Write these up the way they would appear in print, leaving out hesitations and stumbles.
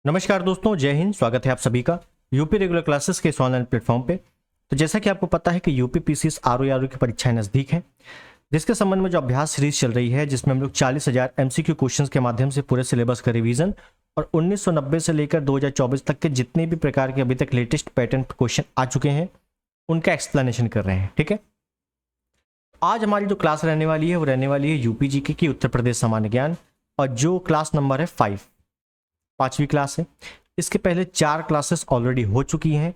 नमस्कार दोस्तों, जय हिंद। स्वागत है आप सभी का यूपी रेगुलर क्लासेस के इस ऑनलाइन प्लेटफॉर्म पे। तो जैसा कि आपको पता है कि यूपी पीसीएस आरओ की परीक्षाएं नज़दीक हैं, जिसके संबंध में जो अभ्यास सीरीज चल रही है, जिसमें हम लोग 40,000 एमसीक्यू क्वेश्चंस के माध्यम से पूरे सिलेबस का रिवीजन और 1990 से लेकर 2024 तक के जितने भी प्रकार के अभी तक लेटेस्ट पैटर्न क्वेश्चन आ चुके हैं उनका एक्सप्लेनेशन कर रहे हैं। ठीक है, आज हमारी जो क्लास रहने वाली है वो रहने वाली है यूपी जीके की उत्तर प्रदेश सामान्य ज्ञान, और जो क्लास नंबर है 5वीं क्लास है। इसके पहले 4 क्लासेस ऑलरेडी हो चुकी हैं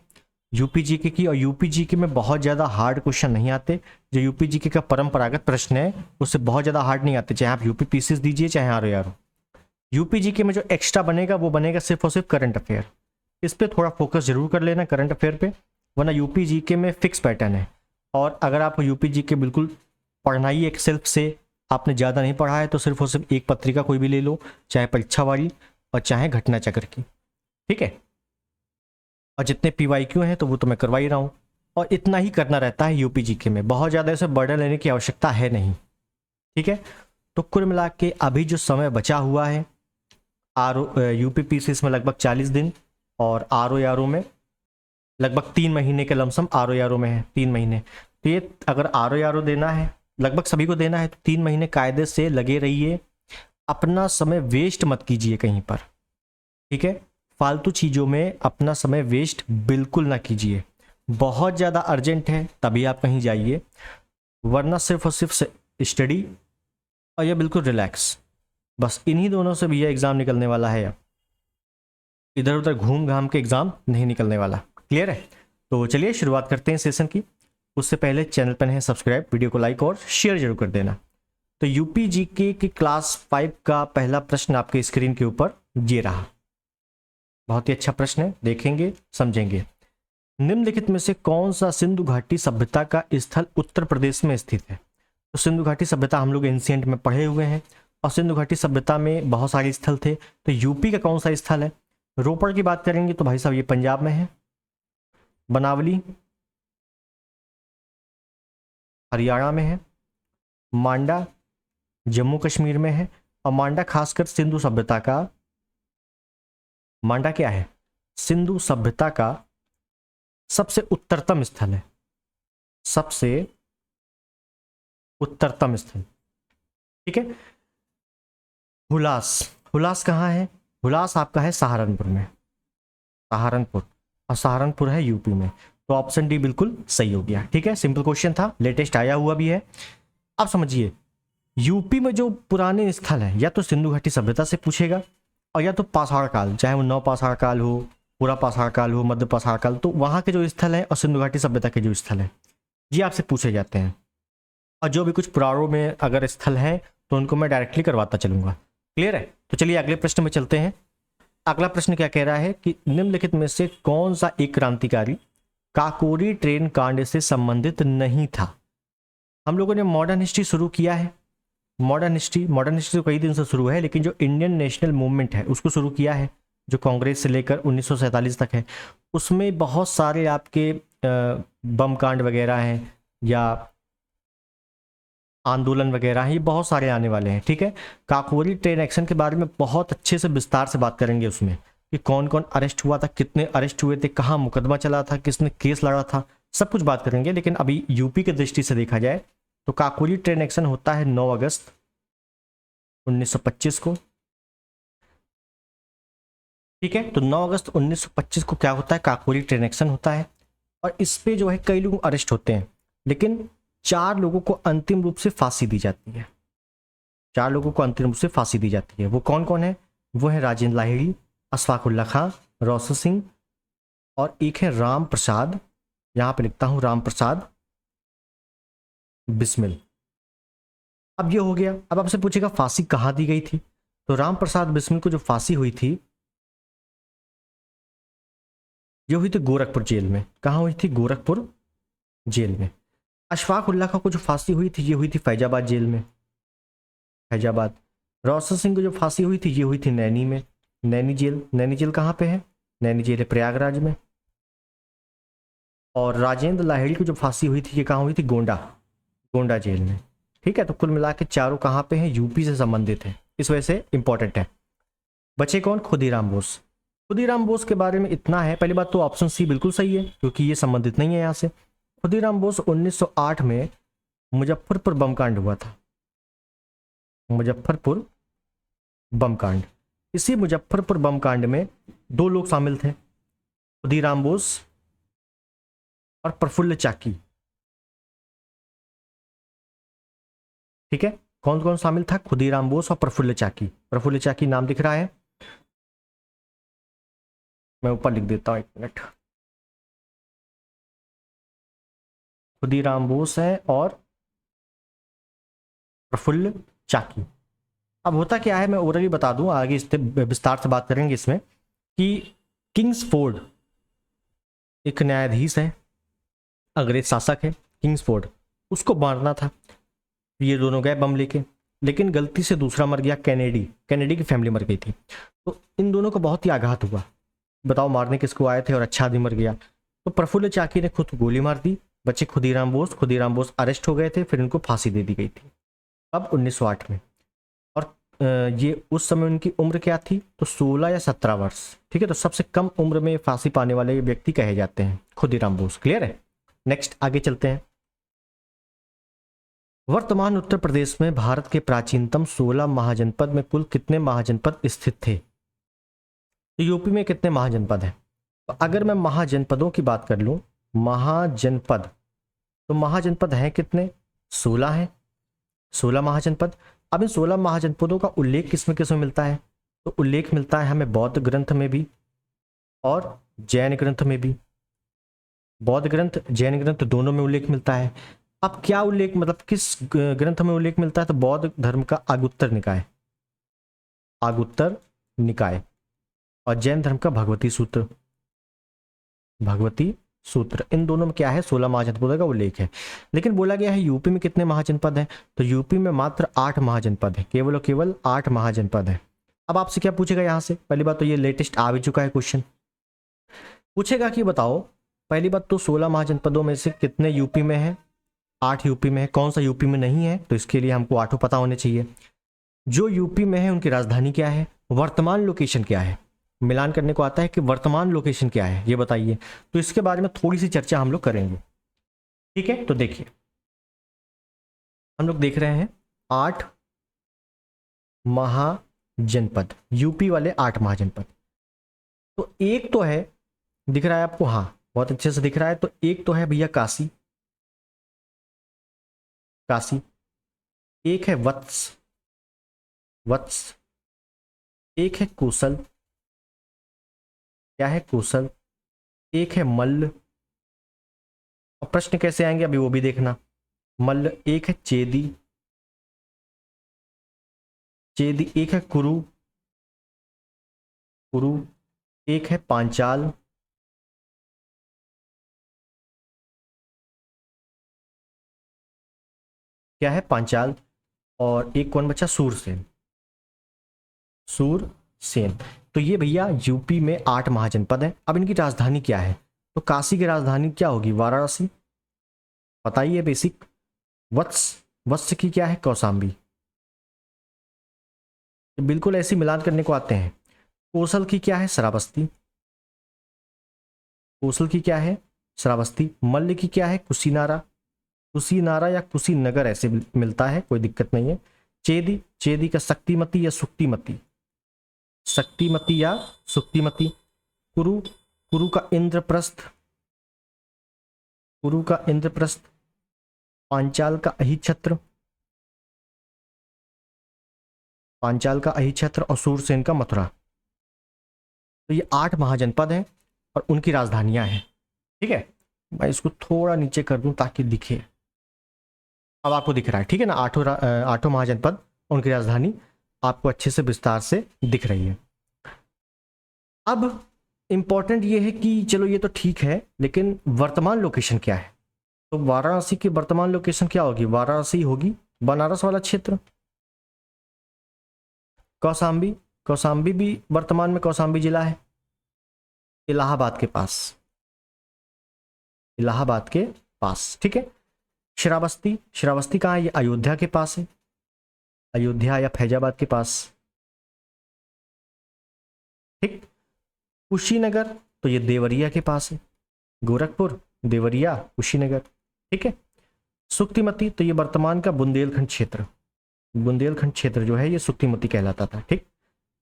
यूपी जीके की, और यूपी जीके में बहुत ज़्यादा हार्ड क्वेश्चन नहीं आते। जो यूपी जीके का परंपरागत प्रश्न है उससे बहुत ज़्यादा हार्ड नहीं आते, चाहे आप यूपी पीसीएस दीजिए चाहे आरओ। यूपी जीके में जो एक्स्ट्रा बनेगा वो बनेगा सिर्फ और सिर्फ करंट अफेयर। इस पर थोड़ा फोकस जरूर कर लेना करंट अफेयर पे, वरना यूपी जीके में फिक्स पैटर्न है। और अगर आप यूपी जीके बिल्कुल पढ़ना ही एक सेल्फ से, आपने ज़्यादा नहीं पढ़ा है, तो सिर्फ और सिर्फ एक पत्रिका कोई भी ले लो, चाहे परीक्षा वाली और चाहे घटना चक्र की। ठीक है, और जितने पीवाईक्यू हैं तो वो तो मैं करवा ही रहा हूँ, और इतना ही करना रहता है यूपी जीके में। बहुत ज़्यादा इसे बर्डन लेने की आवश्यकता है नहीं। ठीक है, तो कुल मिला के अभी जो समय बचा हुआ है यूपी पीसीएस में लगभग 40 दिन, और आरओ में लगभग 3 महीने के लमसम आरओ में है 3 महीने। तो ये अगर आरओ देना है, लगभग सभी को देना है, तो 3 महीने कायदे से लगे रहिए। अपना समय वेस्ट मत कीजिए कहीं पर। ठीक है, फालतू चीज़ों में अपना समय वेस्ट बिल्कुल ना कीजिए। बहुत ज़्यादा अर्जेंट है तभी आप कहीं जाइए, वरना सिर्फ और सिर्फ स्टडी और या बिल्कुल रिलैक्स, बस इन्हीं दोनों से भी यह एग्ज़ाम निकलने वाला है। अब इधर उधर घूम घाम के एग्ज़ाम नहीं निकलने वाला। क्लियर है? तो चलिए शुरुआत करते हैं सेशन की। उससे पहले चैनल पर है सब्सक्राइब, वीडियो को लाइक और शेयर जरूर कर देना। तो यूपी जीके की क्लास 5 का पहला प्रश्न आपके स्क्रीन के ऊपर ये रहा। बहुत ही अच्छा प्रश्न है, देखेंगे समझेंगे। निम्नलिखित में से कौन सा सिंधु घाटी सभ्यता का स्थल उत्तर प्रदेश में स्थित है? तो सिंधु घाटी सभ्यता हम लोग एंशिएंट में पढ़े हुए हैं, और सिंधु घाटी सभ्यता में बहुत सारे स्थल थे। तो यूपी का कौन सा स्थल है? रोपड़ की बात करेंगे तो भाई साहब ये पंजाब में है, बनावली हरियाणा में है, मांडा जम्मू कश्मीर में है, और मांडा खासकर सिंधु सभ्यता का, मांडा क्या है? सिंधु सभ्यता का सबसे उत्तरतम स्थल है, सबसे उत्तरतम स्थल। ठीक है, हुलास, हुलास कहाँ है? हुलास आपका है सहारनपुर में, सहारनपुर, और सहारनपुर है यूपी में। तो ऑप्शन डी बिल्कुल सही हो गया। ठीक है, सिंपल क्वेश्चन था, लेटेस्ट आया हुआ भी है। अब समझिए, यूपी में जो पुराने स्थल है, या तो सिंधु घाटी सभ्यता से पूछेगा, और या तो पाषाण काल, चाहे वो नव पाषाण काल हो, पूरा पाषाण काल हो, मध्य पाषाण काल, तो वहाँ के जो स्थल हैं और सिंधु घाटी सभ्यता के जो स्थल हैं ये आपसे पूछे जाते हैं। और जो भी कुछ पुराणों में अगर स्थल हैं तो उनको मैं डायरेक्टली करवाता चलूंगा। क्लियर है? तो चलिए अगले प्रश्न में चलते हैं। अगला प्रश्न क्या कह रहा है कि निम्नलिखित में से कौन सा एक क्रांतिकारी काकोरी ट्रेन कांड से संबंधित नहीं था? हम लोगों ने मॉडर्न हिस्ट्री शुरू किया है। मॉडर्न हिस्ट्री तो कई दिन से शुरू है, लेकिन जो इंडियन नेशनल मूवमेंट है उसको शुरू किया है, जो कांग्रेस से लेकर 1947 तक है। उसमें बहुत सारे आपके बम कांड वगैरह हैं या आंदोलन वगैरह हैं, ये बहुत सारे आने वाले हैं। ठीक है, काकोरी ट्रेन एक्शन के बारे में बहुत अच्छे से विस्तार से बात करेंगे उसमें, कि कौन कौन अरेस्ट हुआ था, कितने अरेस्ट हुए थे, कहाँ मुकदमा चला था, किसने केस लड़ा था, सब कुछ बात करेंगे। लेकिन अभी यूपी की दृष्टि से देखा जाए तो काकोरी ट्रेन एक्शन होता है 9 अगस्त 1925 को। ठीक है, तो 9 अगस्त 1925 को क्या होता है? काकोरी ट्रेन एक्शन होता है, और इस पे जो है कई लोग अरेस्ट होते हैं, लेकिन 4 लोगों को अंतिम रूप से फांसी दी जाती है। 4 लोगों को अंतिम रूप से फांसी दी जाती है। वो कौन कौन है? वो है राजेंद्र लाहिड़ी, अशफाक उल्ला खां, रोशन सिंह, और एक है राम प्रसाद, यहाँ पे लिखता हूँ राम प्रसाद बिस्मिल। अब ये हो गया। अब आपसे पूछेगा फांसी कहाँ दी गई थी? तो राम प्रसाद बिस्मिल को जो फांसी हुई थी ये हुई थी गोरखपुर जेल में। कहाँ हुई थी? गोरखपुर जेल में। अशफाक उल्ला खां को जो फांसी हुई थी ये हुई थी फैजाबाद जेल में, फैजाबाद। रोशन सिंह को जो फांसी हुई थी ये हुई थी नैनी में, नैनी जेल। नैनी जेल कहाँ पे है? नैनी जेल है प्रयागराज में। और राजेंद्र लाहिड़ी को जो फांसी हुई थी ये कहाँ हुई थी? गोंडा, गोंडा जेल में। ठीक है, तो कुल मिला के चारों कहाँ पे हैं? यूपी से संबंधित है, इस वजह से इंपॉर्टेंट है। बचे कौन? खुदीराम बोस। खुदीराम बोस के बारे में इतना है, पहली बात तो ऑप्शन सी बिल्कुल सही है क्योंकि ये संबंधित नहीं है यहाँ से। खुदीराम बोस 1908 में मुजफ्फरपुर बम कांड हुआ था, मुजफ्फरपुर बम कांड। इसी मुजफ्फरपुर बम कांड में दो लोग शामिल थे, खुदीराम बोस और प्रफुल्ल चाकी। ठीक है, कौन कौन शामिल था? खुदीराम बोस और प्रफुल्ल चाकी। प्रफुल्ल चाकी नाम दिख रहा है, मैं ऊपर लिख देता हूं, एक मिनट। खुदीराम बोस है और प्रफुल्ल चाकी। अब होता क्या है, मैं ओरली बता दूं, आगे इस पे विस्तार से बात करेंगे इसमें, कि किंग्सफोर्ड एक न्यायाधीश है, अंग्रेज शासक है, किंग्सफोर्ड, उसको मारना था। ये दोनों गए बम लेके, लेकिन गलती से दूसरा मर गया, कैनेडी, कैनेडी की फैमिली मर गई थी। तो इन दोनों को बहुत ही आघात हुआ, बताओ मारने किसको आए थे और अच्छा आदमी मर गया। तो प्रफुल्ल चाकी ने खुद गोली मार दी, बच्चे खुदीराम बोस। खुदीराम बोस अरेस्ट हो गए थे, फिर इनको फांसी दे दी गई थी, अब 1908 में। और ये उस समय उनकी उम्र क्या थी? तो 16 या 17 वर्ष। ठीक है, तो सबसे कम उम्र में फांसी पाने वाले व्यक्ति कहे जाते हैं खुदीराम बोस। क्लियर है? नेक्स्ट आगे चलते हैं। वर्तमान उत्तर प्रदेश में भारत के प्राचीनतम 16 महाजनपद में कुल कितने महाजनपद स्थित थे? तो यूपी में कितने महाजनपद हैं? तो अगर मैं महाजनपदों की बात कर लूं, महाजनपद, तो महाजनपद हैं कितने? 16 हैं, 16 महाजनपद। अब इन 16 महाजनपदों का उल्लेख किसमें किसमें मिलता है? तो उल्लेख मिलता है हमें बौद्ध ग्रंथ में भी और जैन ग्रंथ में भी। बौद्ध ग्रंथ जैन ग्रंथ दोनों में उल्लेख मिलता है। अब क्या उल्लेख, मतलब किस ग्रंथ में उल्लेख मिलता है? तो बौद्ध धर्म का आगुत्तर निकाय, आगुत्तर निकाय, और जैन धर्म का भगवती सूत्र, भगवती सूत्र। इन दोनों में क्या है? 16 महाजनपदों का उल्लेख है। लेकिन बोला गया है यूपी में कितने महाजनपद हैं? तो यूपी में मात्र 8 महाजनपद है, केवल और केवल 8 महाजनपद है। अब आपसे क्या पूछेगा यहाँ से? पहली बात तो ये लेटेस्ट आ भी चुका है क्वेश्चन, पूछेगा कि बताओ, पहली बात तो 16 महाजनपदों में से कितने यूपी में है? 8 यूपी में है। कौन सा यूपी में नहीं है? तो इसके लिए हमको 8 पता होने चाहिए। जो यूपी में है उनकी राजधानी क्या है, वर्तमान लोकेशन क्या है? मिलान करने को आता है कि वर्तमान लोकेशन क्या है, ये बताइए। तो इसके बारे में थोड़ी सी चर्चा हम लोग करेंगे। ठीक है, तो देखिए हम लोग देख रहे हैं 8 महाजनपद, यूपी वाले 8 महाजनपद। तो एक तो है, दिख रहा है आपको? हाँ, बहुत अच्छे से दिख रहा है। तो एक तो है भैया काशी, काशी। एक है वत्स, वत्स। एक है कौशल, क्या है? कौशल। एक है मल्ल, और प्रश्न कैसे आएंगे अभी वो भी देखना। मल्ल। एक है चेदी, चेदी। एक है कुरु, कुरु। एक है पांचाल, क्या है? पांचाल। और एक कौन बचा? सूरसेन, सूरसेन। तो ये भैया यूपी में 8 महाजनपद है। अब इनकी राजधानी क्या है? तो काशी की राजधानी क्या होगी? वाराणसी, पता ही है बेसिक। वत्स, वत्स की क्या है? कौशाम्बी। बिल्कुल ऐसी मिलान करने को आते हैं। कौशल की क्या है? श्रावस्ती, कौशल की क्या है? श्रावस्ती। मल्ल की क्या है? कुशीनारा, कुशीनारा या कुशीनगर ऐसे मिलता है, कोई दिक्कत नहीं है। चेदी, चेदी का शक्तिमती या सुक्तिमती, शक्तिमती या सुक्तिमती। कुरु, कुरु का इंद्रप्रस्थ, कुरु का इंद्रप्रस्थ। पांचाल का अहिछत्र, पांचाल का अहिछत्र। और सूरसेन का मथुरा। तो ये 8 महाजनपद हैं और उनकी राजधानियां हैं। ठीक है, मैं इसको थोड़ा नीचे कर दूं ताकि दिखे। अब आपको दिख रहा है, ठीक है ना? 8 महाजनपद, उनकी राजधानी आपको अच्छे से विस्तार से दिख रही है। अब इंपॉर्टेंट ये है कि चलो ये तो ठीक है, लेकिन वर्तमान लोकेशन क्या है? तो वाराणसी की वर्तमान लोकेशन क्या होगी? वाराणसी होगी, बनारस वाला क्षेत्र। कौशाम्बी, कौशाम्बी भी वर्तमान में कौशाम्बी जिला है, इलाहाबाद के पास, इलाहाबाद के पास। ठीक है। श्रावस्ती, श्रावस्ती कहाँ है? ये अयोध्या के पास है, अयोध्या या फैजाबाद के पास। ठीक। कुशीनगर तो ये देवरिया के पास है, गोरखपुर, देवरिया, कुशीनगर, ठीक है। सुक्तिमती तो ये वर्तमान का बुंदेलखंड क्षेत्र, बुंदेलखंड क्षेत्र जो है ये सुक्तिमती कहलाता था, ठीक।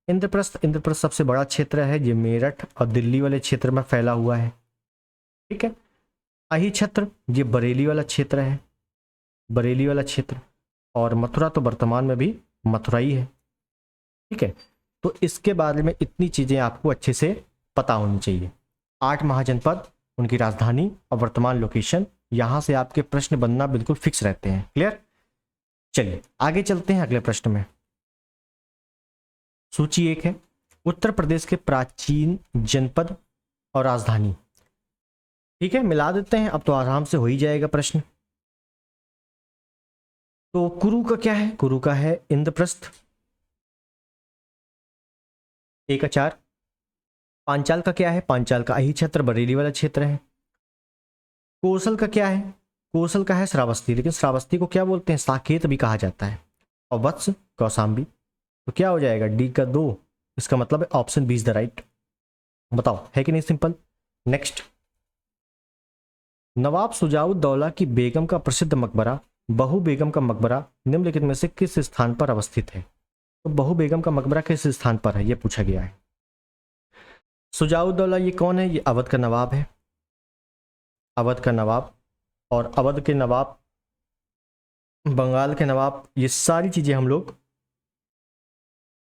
इंद्रप्रस्थ, इंद्रप्रस्थ सबसे बड़ा क्षेत्र है, ये मेरठ और दिल्ली वाले क्षेत्र में फैला हुआ है, ठीक है। अही छत्र ये बरेली वाला क्षेत्र है, बरेली वाला क्षेत्र, और मथुरा तो वर्तमान में भी मथुरा ही है, ठीक है। तो इसके बारे में इतनी चीजें आपको अच्छे से पता होनी चाहिए। 8 महाजनपद, उनकी राजधानी और वर्तमान लोकेशन, यहां से आपके प्रश्न बनना बिल्कुल फिक्स रहते हैं। क्लियर? चलिए आगे चलते हैं अगले प्रश्न में। सूची 1 है उत्तर प्रदेश के प्राचीन जनपद और राजधानी, ठीक है, मिला देते हैं, अब तो आराम से हो ही जाएगा प्रश्न। तो कुरु का क्या है? कुरु का है इंद्रप्रस्थ, 1 का 4। पांचाल का क्या है? पांचाल का अही छत्र, बरेली वाला क्षेत्र है। कोसल का क्या है? कोसल का है श्रावस्ती, लेकिन श्रावस्ती को क्या बोलते हैं? साकेत भी कहा जाता है। और वत्स कौसाम्बी, तो क्या हो जाएगा? डी का 2, इसका मतलब है option B is the right. बताओ है कि नहीं सिंपल। नेक्स्ट, नवाब सुजाउद्दौला की बेगम का प्रसिद्ध मकबरा, बहू बेगम का मकबरा निम्नलिखित में से किस स्थान पर अवस्थित है? तो बहू बेगम का मकबरा किस स्थान पर है, यह पूछा गया है। सुजाउद्दौला ये कौन है? ये अवध का नवाब है, अवध का नवाब, और अवध के नवाब, बंगाल के नवाब, ये सारी चीजें हम लोग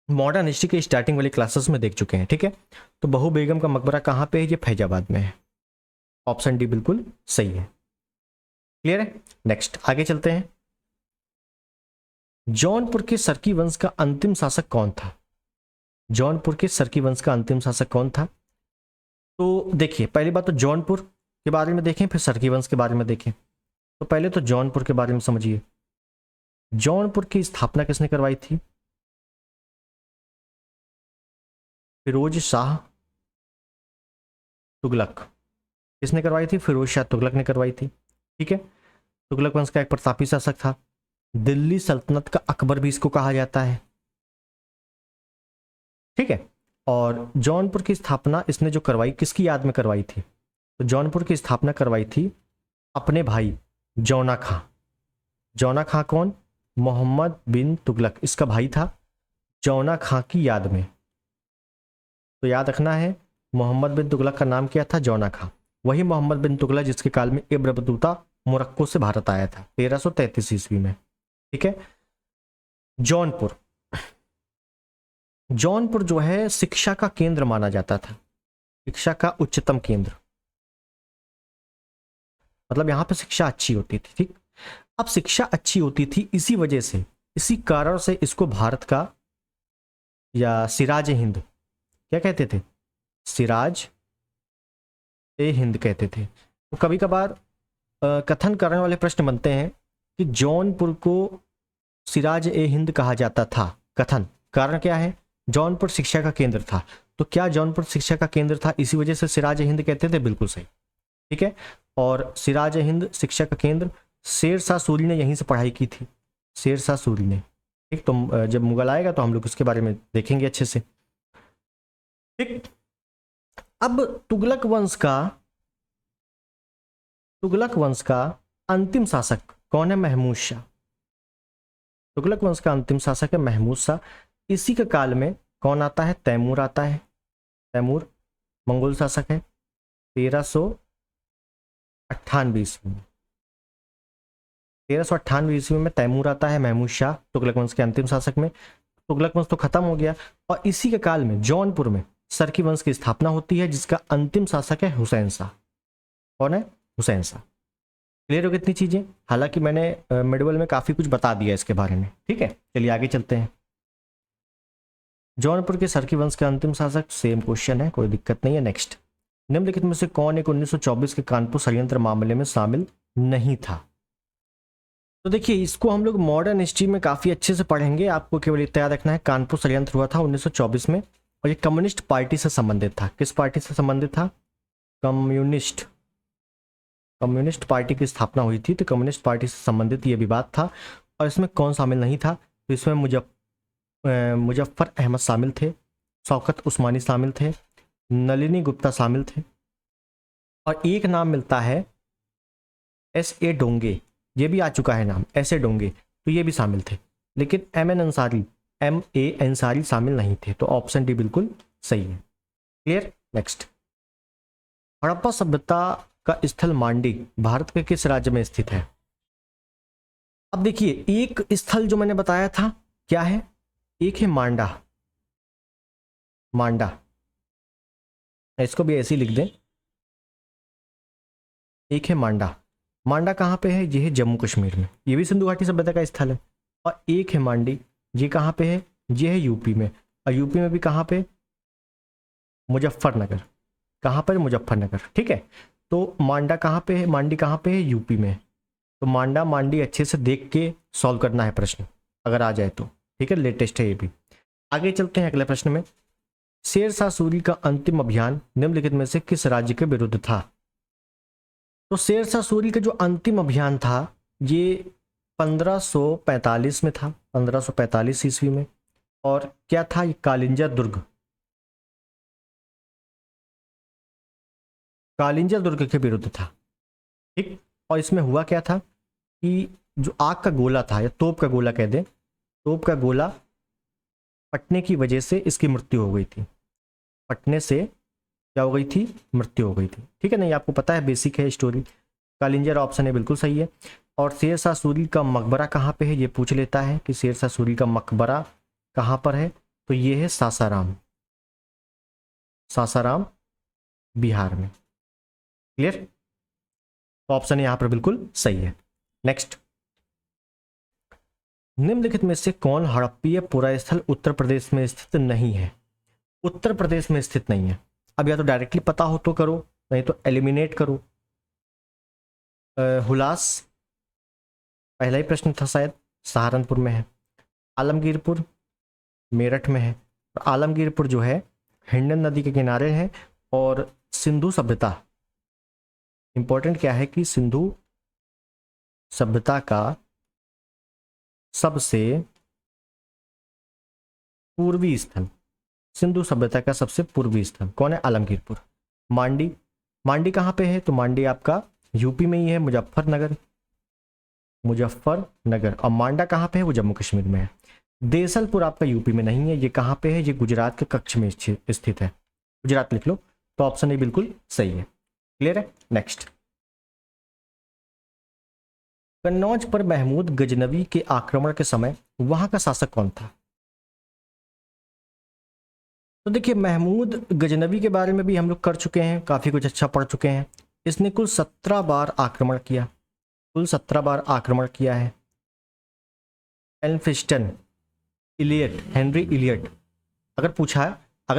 मॉडर्न हिस्ट्री के स्टार्टिंग वाली क्लासेस में देख चुके हैं, ठीक है। तो बहू बेगम का मकबरा कहाँ पे है? ये फैजाबाद में है। ऑप्शन डी बिल्कुल सही है। क्लियर है? नेक्स्ट आगे चलते हैं। जौनपुर के सरकी वंश का अंतिम शासक कौन था? जौनपुर के सरकी वंश का अंतिम शासक कौन था? तो देखिए, पहली बात तो जौनपुर के बारे में देखें, फिर सरकी वंश के बारे में देखें। तो पहले तो जौनपुर के बारे में समझिए। जौनपुर की स्थापना किसने करवाई थी? फिरोज शाह तुगलक। किसने करवाई थी? फिरोज शाह तुगलक ने करवाई थी, ठीक है। तुगलक वंश का एक प्रतापी शासक था। दिल्ली सल्तनत का अकबर भी इसको कहा जाता है, ठीक है। और जौनपुर की स्थापना इसने जो करवाई, किसकी याद में करवाई थी? तो जौनपुर की स्थापना करवाई थी अपने भाई जौना खां। जौना खां कौन? मोहम्मद बिन तुगलक, इसका भाई था, जौना खां की याद में। तो याद रखना है, मोहम्मद बिन तुगलक का नाम क्या था? जौना खां। वही मोहम्मद बिन तुगलक जिसके काल में इब्न बतूता मोरक्को से भारत आया था 1333 ईस्वी में, ठीक है। जौनपुर, जौनपुर जो है शिक्षा का केंद्र माना जाता था, शिक्षा का उच्चतम केंद्र, मतलब यहां पे शिक्षा अच्छी होती थी, ठीक। अब शिक्षा अच्छी होती थी, इसी वजह से, इसी कारण से इसको भारत का या सिराज ए हिंद क्या कहते थे? सिराज ए हिंद कहते थे। तो कभी कभार कथन करने वाले प्रश्न बनते हैं कि जौनपुर को सिराज ए हिंद कहा जाता था। कथन कारण क्या है? जौनपुर शिक्षा का केंद्र था। तो क्या जौनपुर शिक्षा का केंद्र था, इसी वजह से सिराज ए हिंद कहते थे? बिल्कुल सही, ठीक है। और सिराज ए हिंद शिक्षा का केंद्र, शेर शाह सूरी ने यहीं से पढ़ाई की थी, शेर शाह सूरी ने, ठीक। तो जब मुगल आएगा तो हम लोग उसके बारे में देखेंगे अच्छे से, ठीक। अब तुगलक वंश का अंतिम शासक कौन है? महमूद शाह। तुगलक वंश का अंतिम शासक है महमूद शाह। इसी के काल में कौन आता है? तैमूर आता है। तैमूर मंगोल शासक है, 1398 ईस्वी में। 1398 ईस्वी में तैमूर आता है, महमूद शाह तुगलक वंश के अंतिम शासक में। तुगलक वंश तो खत्म हो गया, और इसी के काल में जौनपुर में सरकी वंश की स्थापना होती है, जिसका अंतिम शासक है हुसैन शाह। कौन है? हुसैन शाह। क्लियर हो कितनी चीजें? हालांकि मैंने मिडवल में काफी कुछ बता दिया इसके बारे में, ठीक है। चलिए आगे चलते हैं। जौनपुर के सरकी वंश के अंतिम शासक, सेम क्वेश्चन है, कोई दिक्कत नहीं है। नेक्स्ट, निम्नलिखित में से कौन एक 1924 के कानपुर षड्यंत्र मामले में शामिल नहीं था? तो देखिए, इसको हम लोग मॉडर्न हिस्ट्री में काफी अच्छे से पढ़ेंगे। आपको केवल इतना याद रखना है, कानपुर षड्यंत्र हुआ था 1924 में, और ये कम्युनिस्ट पार्टी से संबंधित था। किस पार्टी से संबंधित था? कम्युनिस्ट पार्टी की स्थापना हुई थी, तो कम्युनिस्ट पार्टी से संबंधित ये विवाद था। और इसमें कौन शामिल नहीं था? तो इसमें मुजफ्फर अहमद शामिल थे, शौकत उस्मानी शामिल थे, नलिनी गुप्ता शामिल थे। और एक नाम मिलता है एस ए डोंगे, ये भी आ चुका है नाम एस ए डोंगे, तो ये भी शामिल थे। लेकिन एम ए अंसारी शामिल नहीं थे। तो ऑप्शन डी बिल्कुल सही है। क्लियर। नेक्स्ट, हड़प्पा सभ्यता का स्थल मांडी भारत के किस राज्य में स्थित है? अब देखिए, एक स्थल जो मैंने बताया था क्या है, एक है मांडा, मांडा, इसको भी ऐसे ही लिख दें, एक है मांडा। मांडा कहाँ पे है? ये है जम्मू कश्मीर में, ये भी सिंधु घाटी सभ्यता का स्थल है। और एक है मांडी, ये कहाँ पे है? ये है यूपी में। और यूपी में भी कहाँ पे? मुजफ्फरनगर। कहाँ पर? मुजफ्फरनगर। ठीक है, तो मांडा कहाँ पे है? मांडी कहाँ पे है? यूपी में। तो मांडा मांडी अच्छे से देख के सॉल्व करना है प्रश्न, अगर आ जाए तो। ठीक है, लेटेस्ट है ये भी। आगे चलते हैं अगले प्रश्न में। शेर शाह सूरी का अंतिम अभियान निम्नलिखित में से किस राज्य के विरुद्ध था? तो शेर शाह सूरी का जो अंतिम अभियान था ये 1545 में था, 1545 ईस्वी में। और क्या था? ये कालिंजर दुर्ग, कालिंजर दुर्ग के विरुद्ध था। ठीक, और इसमें हुआ क्या था कि जो आग का गोला था, या तोप का गोला कह दें, तोप का गोला फटने की वजह से इसकी मृत्यु हो गई थी। फटने से क्या हो गई थी? मृत्यु हो गई थी। ठीक है, नहीं आपको पता है, बेसिक है स्टोरी। कालिंजर ऑप्शन है बिल्कुल सही है। और शेर शाह सूरी का मकबरा कहाँ पे है? ये पूछ लेता है कि शेर शाह सूरी का मकबरा कहाँ पर है। तो ये है सासाराम, सासाराम बिहार में। क्लियर, तो ऑप्शन यहाँ पर बिल्कुल सही है। नेक्स्ट, निम्नलिखित में से कौन हड़प्पीय पुरास्थल उत्तर प्रदेश में स्थित नहीं है? उत्तर प्रदेश में स्थित नहीं है। अब या तो डायरेक्टली पता हो तो करो, नहीं तो एलिमिनेट करो। हुलास पहला ही प्रश्न था शायद, सहारनपुर में है। आलमगीरपुर मेरठ में है। और आलमगीरपुर जो है हिंडन नदी के किनारे है। और सिंधु सभ्यता, इंपॉर्टेंट क्या है कि सिंधु सभ्यता का सबसे पूर्वी स्थल, सिंधु सभ्यता का सबसे पूर्वी स्थल कौन है? आलमगीरपुर। मांडी, मांडी कहाँ पे है? तो मांडी आपका यूपी में ही है, मुजफ्फरनगर, मुजफ्फरनगर। और मांडा कहाँ पे है? वो जम्मू कश्मीर में है। देसलपुर आपका यूपी में नहीं है, ये कहाँ पे है? ये गुजरात के कच्छ में स्थित है। गुजरात लिख लो, तो ऑप्शन ए बिल्कुल सही है। क्लियर है। नेक्स्ट, कन्नौज पर महमूद गजनवी के आक्रमण के समय वहां का शासक कौन था? तो देखिए, महमूद गजनवी के बारे में भी हम लोग कर चुके हैं, काफी कुछ अच्छा पढ़ चुके हैं। इसने कुल 17 बार आक्रमण किया, कुल 17 बार आक्रमण किया है। एल्फिस्टन, इलियट, हेनरी इलियट, अगर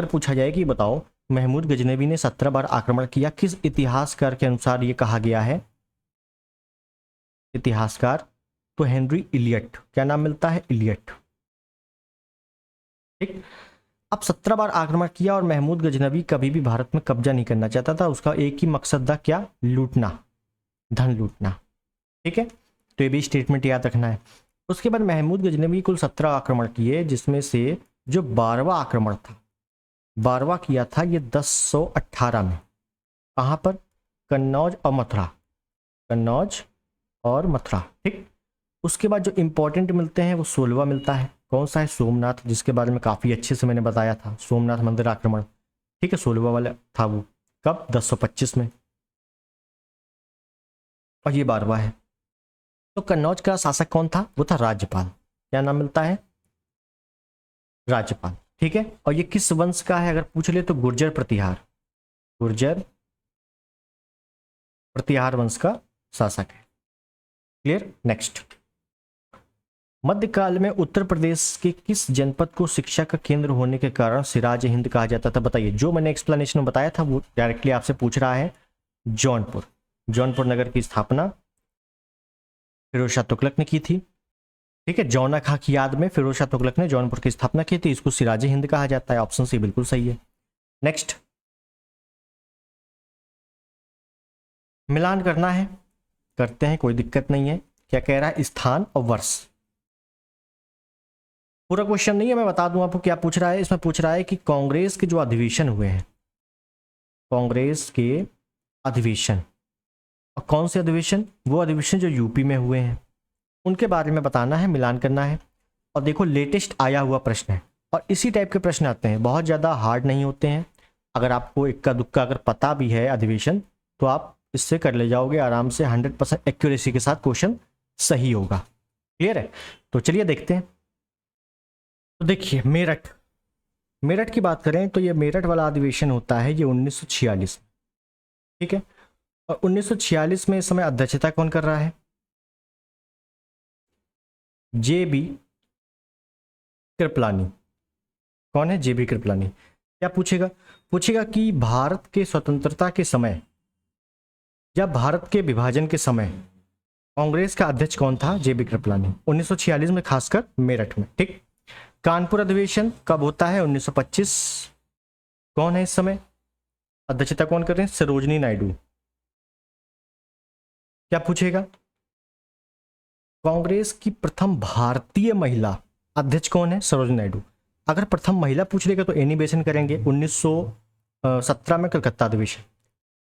पूछा जाए कि बताओ महमूद गजनवी ने 17 बार आक्रमण किया, किस इतिहासकार के अनुसार ये कहा गया है? इतिहासकार तो हेनरी इलियट, क्या नाम मिलता है? इलियट। ठीक, अब 17 बार आक्रमण किया और महमूद गजनवी कभी भी भारत में कब्जा नहीं करना चाहता था। उसका एक ही मकसद था, क्या? लूटना, धन लूटना। ठीक है, तो ये भी स्टेटमेंट याद रखना है। उसके बाद महमूद गजनवी कुल 17 आक्रमण किए, जिसमें से जो 12वां आक्रमण था, 12वां किया था ये 1018 में। कहाँ पर? कन्नौज और मथुरा, कन्नौज और मथुरा। ठीक, उसके बाद जो इंपॉर्टेंट मिलते हैं वो 16वां मिलता है। कौन सा है? सोमनाथ, जिसके बारे में काफ़ी अच्छे से मैंने बताया था, सोमनाथ मंदिर आक्रमण। ठीक है, 16वां वाला था वो, कब? 1025 में। और ये 12वां है। तो कन्नौज का शासक कौन था? वो था राज्यपाल। क्या नाम मिलता है? राज्यपाल। ठीक है, और ये किस वंश का है अगर पूछ ले तो गुर्जर प्रतिहार, गुर्जर प्रतिहार वंश का शासक है। क्लियर। नेक्स्ट, मध्यकाल में उत्तर प्रदेश के किस जनपद को शिक्षा का केंद्र होने के कारण सिराज हिंद कहा जाता था? बताइए, जो मैंने एक्सप्लेनेशन में बताया था वो डायरेक्टली आपसे पूछ रहा है। जौनपुर, जौनपुर नगर की स्थापना फिरोज शाह तुगलक ने की थी। ठीक है, जौना खां की याद में फिरोज शाह तुगलक ने जौनपुर की स्थापना की थी। इसको सिराज हिंद कहा जाता है। ऑप्शन सी बिल्कुल सही है। नेक्स्ट, मिलान करना है, करते हैं, कोई दिक्कत नहीं है। क्या कह रहा है? स्थान और वर्ष। पूरा क्वेश्चन नहीं है, मैं बता दूं आपको क्या पूछ रहा है। इसमें पूछ रहा है कि कांग्रेस के जो अधिवेशन हुए हैं, कांग्रेस के अधिवेशन। और कौन से अधिवेशन? वो अधिवेशन जो यूपी में हुए हैं उनके बारे में बताना है, मिलान करना है। और देखो लेटेस्ट आया हुआ प्रश्न है और इसी टाइप के प्रश्न आते हैं, बहुत ज़्यादा हार्ड नहीं होते हैं। अगर आपको इक्का दुक्का अगर पता भी है अधिवेशन तो आप इससे कर ले जाओगे आराम से, 100% एक्यूरेसी के साथ क्वेश्चन सही होगा। क्लियर है? तो चलिए देखते हैं। तो देखिए मेरठ, मेरठ की बात करें तो ये मेरठ वाला अधिवेशन होता है ये 1946, ठीक है। और 1946 में इस समय अध्यक्षता कौन कर रहा है? J B Kripalani. कौन है? J B Kripalani. क्या पूछेगा? पूछेगा कि भारत के स्वतंत्रता के समय या भारत के विभाजन के समय कांग्रेस का अध्यक्ष कौन था? जे बी कृपलानी। 1946 में, खासकर मेरठ में, ठीक। कानपुर अधिवेशन कब होता है? 1925। कौन है इस समय? अध्यक्षता कौन कर रहे हैं? सरोजनी नायडू। क्या पूछेगा? कांग्रेस की प्रथम भारतीय महिला अध्यक्ष कौन है? सरोजनी नायडू। अगर प्रथम महिला पूछ लेगा तो एनी बेसेंट करेंगे। 1917 में कलकत्ता अधिवेशन।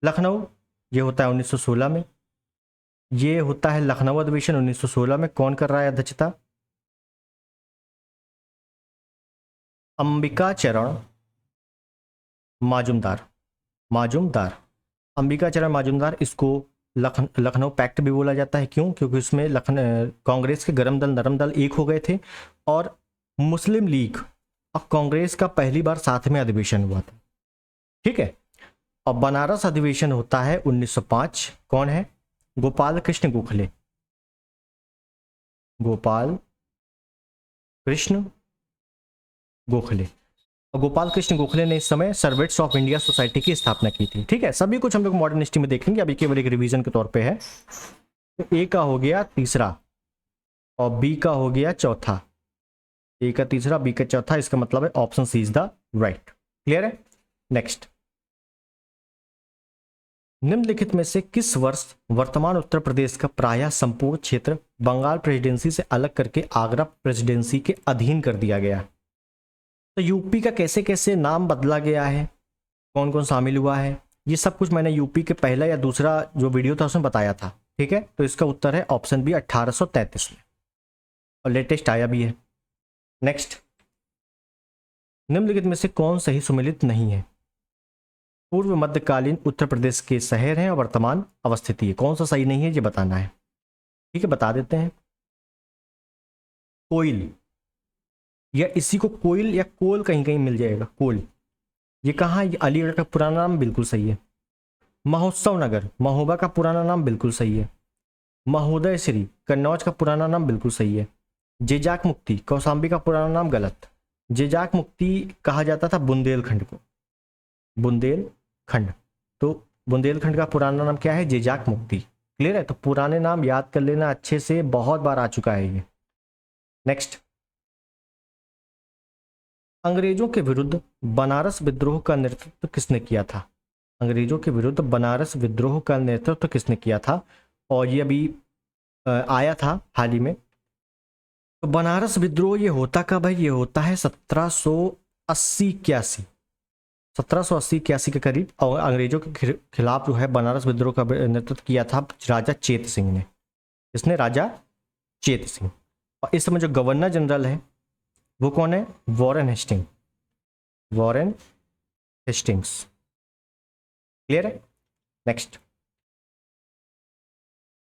लखनऊ ये होता है 1916 में। ये होता है लखनऊ अधिवेशन 1916 में। कौन कर रहा है अध्यक्षता? अंबिका चरण माजुमदार। माजुमदार, अंबिका चरण माजुमदार। इसको लखनऊ पैक्ट भी बोला जाता है। क्यों? क्योंकि उसमें कांग्रेस के गरम दल नरम दल एक हो गए थे और मुस्लिम लीग और कांग्रेस का पहली बार साथ में अधिवेशन हुआ था, ठीक है। और बनारस अधिवेशन होता है 1905। कौन है? गोपाल कृष्ण गोखले। गोपाल कृष्ण गोखले। और गोपाल कृष्ण गोखले ने इस समय सर्वेंट्स ऑफ इंडिया सोसाइटी की स्थापना की थी, ठीक है। सभी कुछ हम लोग मॉडर्न हिस्ट्री में देखेंगे, अभी केवल एक रिवीजन के तौर पे है। तो ए का हो गया तीसरा और बी का हो गया चौथा। ए का तीसरा, बी का चौथा, इसका मतलब है option C is the right. Clear है? नेक्स्ट, निम्नलिखित में से किस वर्ष वर्तमान उत्तर प्रदेश का प्रायः संपूर्ण क्षेत्र बंगाल प्रेसिडेंसी से अलग करके आगरा प्रेसिडेंसी के अधीन कर दिया गया? तो यूपी का कैसे कैसे नाम बदला गया है, कौन कौन शामिल हुआ है, ये सब कुछ मैंने यूपी के पहला या दूसरा जो वीडियो था उसमें बताया था, ठीक है। तो इसका उत्तर है ऑप्शन बी 1833 में, और लेटेस्ट आया भी है। नेक्स्ट, निम्नलिखित में से कौन सही सुमेलित नहीं है? पूर्व मध्यकालीन उत्तर प्रदेश के शहर हैं और वर्तमान अवस्थिति है। कौन सा सही नहीं है ये बताना है, ठीक है। बता देते हैं। कोयल, या इसी को कोयल या कोल कहीं कहीं मिल जाएगा। कोल ये कहाँ? ये अलीगढ़ का पुराना नाम बिल्कुल सही है। महोत्सव नगर महोबा का पुराना नाम बिल्कुल सही है। महोदय श्री कन्नौज का पुराना नाम बिल्कुल सही है। जेजाक मुक्ति कौशाम्बी का पुराना नाम गलत। जेजाक मुक्ति कहा जाता था बुंदेलखंड को, बुंदेलखंड। तो बुंदेलखंड का पुराना नाम क्या है? जेजाक मुक्ति। क्लियर है? तो पुराने नाम याद कर लेना अच्छे से, बहुत बार आ चुका है ये। नेक्स्ट, अंग्रेजों के विरुद्ध बनारस विद्रोह का नेतृत्व किसने किया था? अंग्रेजों के विरुद्ध बनारस विद्रोह का नेतृत्व किसने किया था? और ये अभी आया था हाल ही में। तो बनारस विद्रोह ये होता कब है? ये होता है 1780-81, 1780-81 के करीब। और अंग्रेजों के खिलाफ जो है बनारस विद्रोह का नेतृत्व किया था राजा चेत सिंह ने। इसने राजा चेत सिंह। और इस समय जो गवर्नर जनरल है वो कौन है? Warren Hastings, Warren Hastings. Clear है? नेक्स्ट,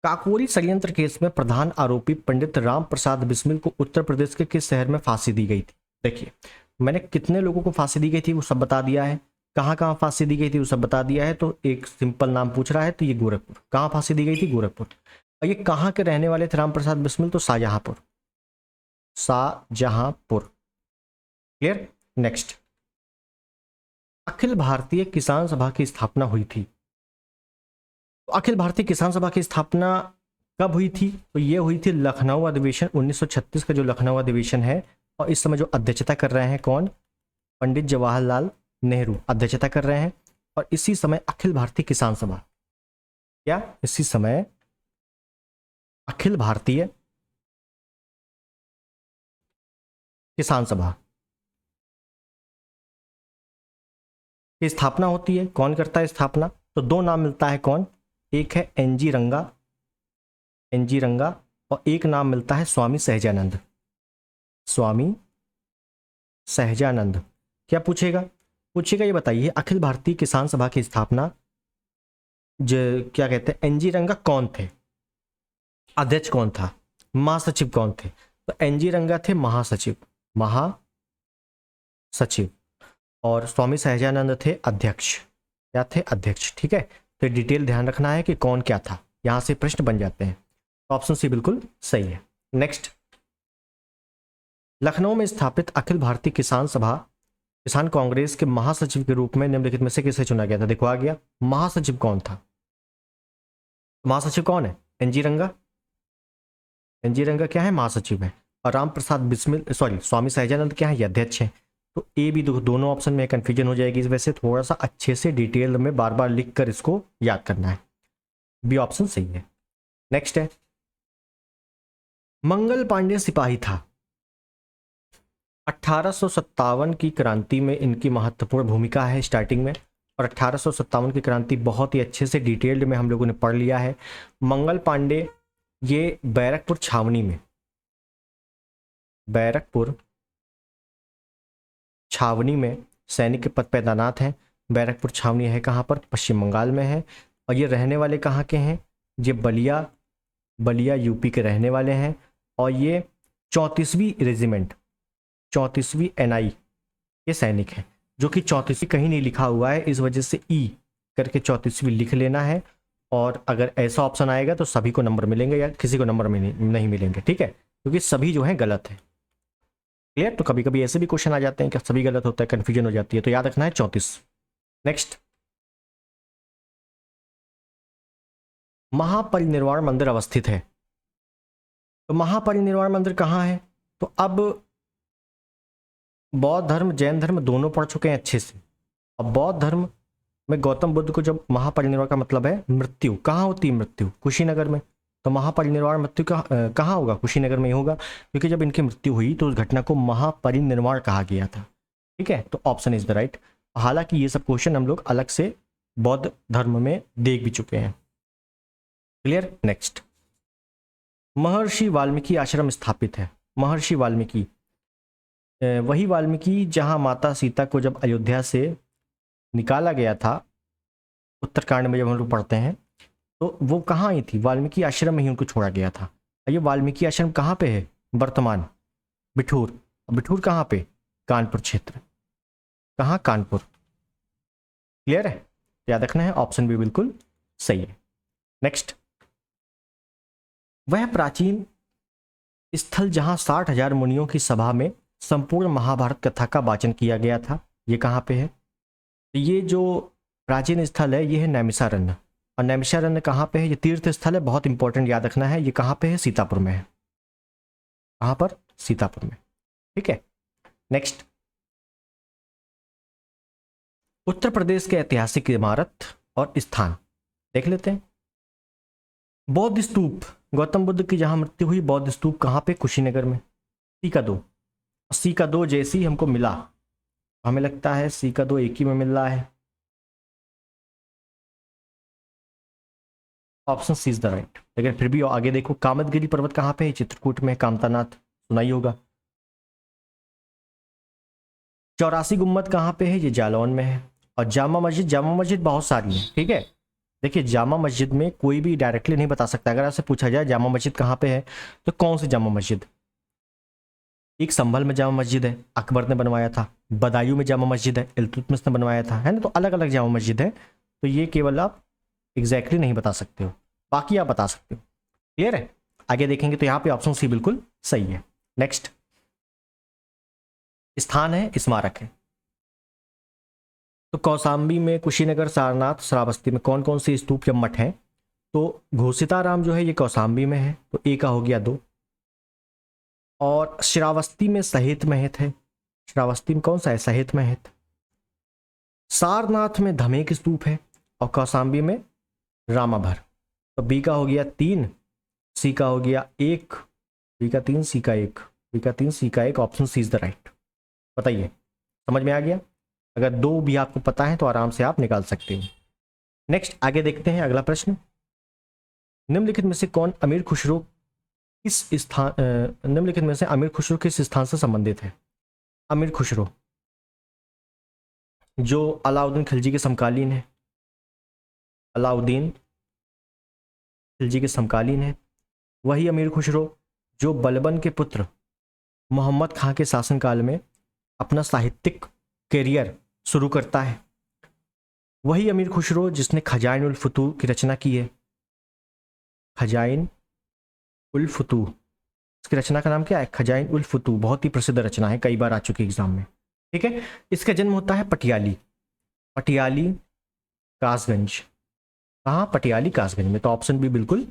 काकोरी षड्यंत्र केस में प्रधान आरोपी पंडित राम प्रसाद बिस्मिल को उत्तर प्रदेश के किस शहर में फांसी दी गई थी? देखिए मैंने कितने लोगों को फांसी दी गई थी वो सब बता दिया है, कहाँ कहाँ फांसी दी गई थी वो सब बता दिया है। तो एक सिंपल नाम पूछ रहा है तो ये गोरखपुर। कहाँ फांसी दी गई थी? गोरखपुर। और ये कहाँ के रहने वाले थे राम प्रसाद बिस्मिल? तो शाहजहांपुर, शाहजहांपुर। क्लियर? नेक्स्ट, अखिल भारतीय किसान सभा की स्थापना हुई थी। तो अखिल भारतीय किसान सभा की स्थापना कब हुई थी? तो ये हुई थी लखनऊ अधिवेशन 1936 का जो लखनऊ अधिवेशन है। और इस समय जो अध्यक्षता कर रहे हैं कौन? पंडित जवाहरलाल नेहरू अध्यक्षता कर रहे हैं। और इसी समय अखिल भारतीय किसान सभा, क्या इसी समय अखिल भारतीय किसान सभा, की स्थापना होती है। कौन करता है स्थापना? तो दो नाम मिलता है। कौन? एक है एनजी रंगा, एनजी रंगा, और एक नाम मिलता है स्वामी सहजानंद, स्वामी सहजानंद। क्या पूछेगा? पूछेगा ये बताइए अखिल भारतीय किसान सभा की स्थापना जो क्या कहते हैं एनजी रंगा कौन थे? अध्यक्ष कौन था? महासचिव कौन थे? तो एनजी रंगा थे महासचिव, महासचिव, और स्वामी सहजानंद थे अध्यक्ष। क्या थे? अध्यक्ष। ठीक है, तो डिटेल ध्यान रखना है कि कौन क्या था, यहां से प्रश्न बन जाते हैं। ऑप्शन सी बिल्कुल सही है। नेक्स्ट, लखनऊ में स्थापित अखिल भारतीय किसान सभा किसान कांग्रेस के महासचिव के रूप में निम्नलिखित में से किसे चुना गया था? देखो आ गया, महासचिव कौन था? महासचिव कौन है? एनजी रंगा। एनजी रंगा क्या है? महासचिव है। और राम प्रसाद बिस्मिल स्वामी सहजानंद क्या है? ये अध्यक्ष है। तो ए बी दोनों ऑप्शन में कंफ्यूजन हो जाएगी, इस वजह से थोड़ा सा अच्छे से डिटेल में बार बार लिख कर इसको याद करना है। बी ऑप्शन सही है। नेक्स्ट है, मंगल पांडे सिपाही था। 1857 की क्रांति में इनकी महत्वपूर्ण भूमिका है स्टार्टिंग में, और 1857 की क्रांति बहुत ही अच्छे से डिटेल्ड में हम लोगों ने पढ़ लिया है। मंगल पांडे ये बैरकपुर छावनी में, बैरकपुर छावनी में सैनिक के पद पर तैनात हैं। बैरकपुर छावनी है कहाँ पर? पश्चिम बंगाल में है। और ये रहने वाले कहाँ के हैं? ये बलिया, बलिया यूपी के रहने वाले हैं। और ये 34वीं रेजिमेंट, 34वीं एनआई के सैनिक हैं, जो कि 34वीं कहीं नहीं लिखा हुआ है, इस वजह से ई करके 34वीं लिख लेना है। और अगर ऐसा ऑप्शन आएगा तो सभी को नंबर मिलेंगे या किसी को नंबर नहीं मिलेंगे, ठीक है, क्योंकि सभी जो है गलत है। क्लियर? तो कभी कभी ऐसे भी क्वेश्चन आ जाते हैं कि सभी गलत होता है, कंफ्यूजन हो जाती है, तो याद रखना है 34। नेक्स्ट, महापरिनिर्वाण मंदिर अवस्थित है। तो महापरिनिर्वाण मंदिर कहाँ है? तो अब बौद्ध धर्म जैन धर्म दोनों पढ़ चुके हैं अच्छे से। अब बौद्ध धर्म में गौतम बुद्ध को जब महापरिनिर्वाण का मतलब है मृत्यु, कहाँ होती है मृत्यु? कुशीनगर में। तो महापरिनिर्वाण मृत्यु कहाँ होगा? कुशीनगर में ही होगा, क्योंकि जब इनकी मृत्यु हुई तो उस घटना को महापरिनिर्वाण कहा गया था। ठीक है, तो ऑप्शन इज द राइट। हालांकि ये सब क्वेश्चन हम लोग अलग से बौद्ध धर्म में देख भी चुके हैं। क्लियर? नेक्स्ट, महर्षि वाल्मीकि आश्रम स्थापित है। महर्षि वाल्मीकि वही वाल्मीकि जहां माता सीता को जब अयोध्या से निकाला गया था, उत्तरकांड में जब हम लोग पढ़ते हैं, तो वो कहाँ आई थी? वाल्मीकि आश्रम में ही उनको छोड़ा गया था। ये वाल्मीकि आश्रम कहाँ पे है वर्तमान? बिठूर। बिठूर कहाँ पे? कानपुर क्षेत्र। कहाँ? कानपुर। क्लियर है? याद रखना है, ऑप्शन भी बिल्कुल सही है। नेक्स्ट, वह प्राचीन स्थल जहां 60,000 मुनियों की सभा में संपूर्ण महाभारत कथा का वाचन किया गया था, ये कहाँ पे है? ये जो प्राचीन स्थल है ये है नैमिषारण्य। और नैमिषारण्य कहाँ पे है? ये तीर्थ स्थल है, बहुत इंपॉर्टेंट, याद रखना है। ये कहाँ पे है? सीतापुर में है। कहाँ पर? सीतापुर में। ठीक है। नेक्स्ट, उत्तर प्रदेश के ऐतिहासिक इमारत और स्थान देख लेते हैं। बौद्ध स्तूप, गौतम बुद्ध की जहां मृत्यु हुई, बौद्ध स्तूप कहाँ पे? कुशीनगर में। सी का दो जैसी ही हमको मिला, हमें लगता है सी का दो एक ही में मिल रहा है। Option C is the right. लेकिन फिर भी आगे देखो, कामदगिरी पर्वत कहाँ पे है? चित्रकूट में। कामतानाथ सुनाई होगा। 84 गुम्मद कहाँ पे है? ये जालौन में है। और जामा मस्जिद बहुत सारी है। ठीक है, देखिए जामा मस्जिद में कोई भी डायरेक्टली नहीं बता सकता। अगर आपसे पूछा जाए जामा मस्जिद कहाँ पे है, तो कौन सी जामा मस्जिद? एक संभल में जामा मस्जिद है, अकबर ने बनवाया था। बदायूं में जामा मस्जिद है, इल्तुतमिश ने बनवाया था, है ना। तो अलग अलग जामा मस्जिद है, तो ये केवल आप एग्जैक्टली नहीं बता सकते हो, बाकी आप बता सकते हो। क्लियर है? आगे देखेंगे तो यहाँ पे ऑप्शन सी बिल्कुल सही है। नेक्स्ट, स्थान है, स्मारक है। तो कौशाम्बी में, कुशीनगर, सारनाथ, श्रावस्ती में कौन कौन से स्तूप या मठ हैं? तो घोषिताराम जो है ये कौशाम्बी में है, तो ए का हो गया 2। और श्रावस्ती में सहित महत है। श्रावस्ती में कौन सा है? सहित महत। सारनाथ में धमेक स्तूप है, और कौशाम्बी में रामाभर। तो बी का हो गया 3, सी का हो गया 1, बी का 3, सी का 1, बी का 3, सी का 1। Option C is the right. बताइए, समझ में आ गया? अगर 2 भी आपको पता है तो आराम से आप निकाल सकते हो। नेक्स्ट आगे देखते हैं अगला प्रश्न। निम्नलिखित में से कौन अमीर खुसरो किस स्थान निम्नलिखित में से अमीर खुसरो किस स्थान से संबंधित है? अमीर खुसरो जो अलाउद्दीन खिलजी के समकालीन है, अलाउद्दीन खिलजी के समकालीन है। वही अमीर खुसरो जो बलबन के पुत्र मोहम्मद खां के शासनकाल में अपना साहित्यिक कैरियर शुरू करता है। वही अमीर खुसरो जिसने खजाइन उल फुतूह की रचना की है। खजाइन उल फुतूह, इसकी रचना का नाम क्या है? खजाइन उल फुतूह, बहुत ही प्रसिद्ध रचना है, कई बार आ चुकी एग्जाम में। ठीक है, इसका जन्म होता है पटियाली, पटियाली कासगंज। कहाँ? पटियाली कासगंज में। तो ऑप्शन भी बिल्कुल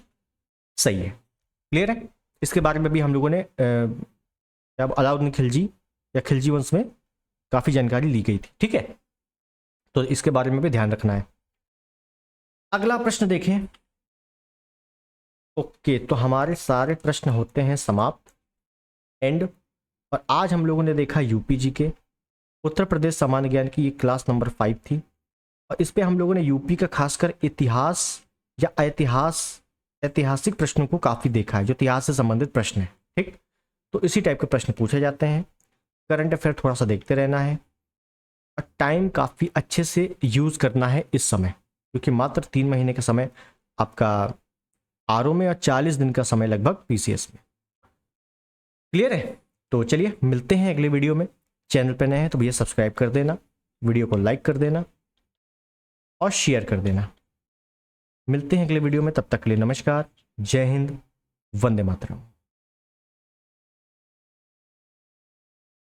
सही है। क्लियर है? इसके बारे में भी हम लोगों ने अब अलाउद्दीन खिलजी या खिलजी वंश में काफी जानकारी ली गई थी। ठीक है, तो इसके बारे में भी ध्यान रखना है। अगला प्रश्न देखें। ओके, तो हमारे सारे प्रश्न होते हैं समाप्त, एंड। और आज हम लोगों ने देखा यूपी के उत्तर प्रदेश सामान्य ज्ञान की, ये क्लास नंबर 5 थी। और इस पे हम लोगों ने यूपी का खासकर इतिहास या ऐतिहासिक प्रश्नों को काफ़ी देखा है, जो इतिहास से संबंधित प्रश्न है। ठीक, तो इसी टाइप के प्रश्न पूछे जाते हैं। करंट अफेयर थोड़ा सा देखते रहना है और टाइम काफ़ी अच्छे से यूज़ करना है इस समय, क्योंकि मात्र 3 महीने का समय आपका आरओ में और 40 दिन का समय लगभग पीसीएस में। क्लियर है? तो चलिए मिलते हैं अगले वीडियो में। चैनल पर नए हैं तो भैया सब्सक्राइब कर देना, वीडियो को लाइक कर देना और शेयर कर देना। मिलते हैं अगले वीडियो में, तब तक के लिए नमस्कार, जय हिंद, वंदे मातरम।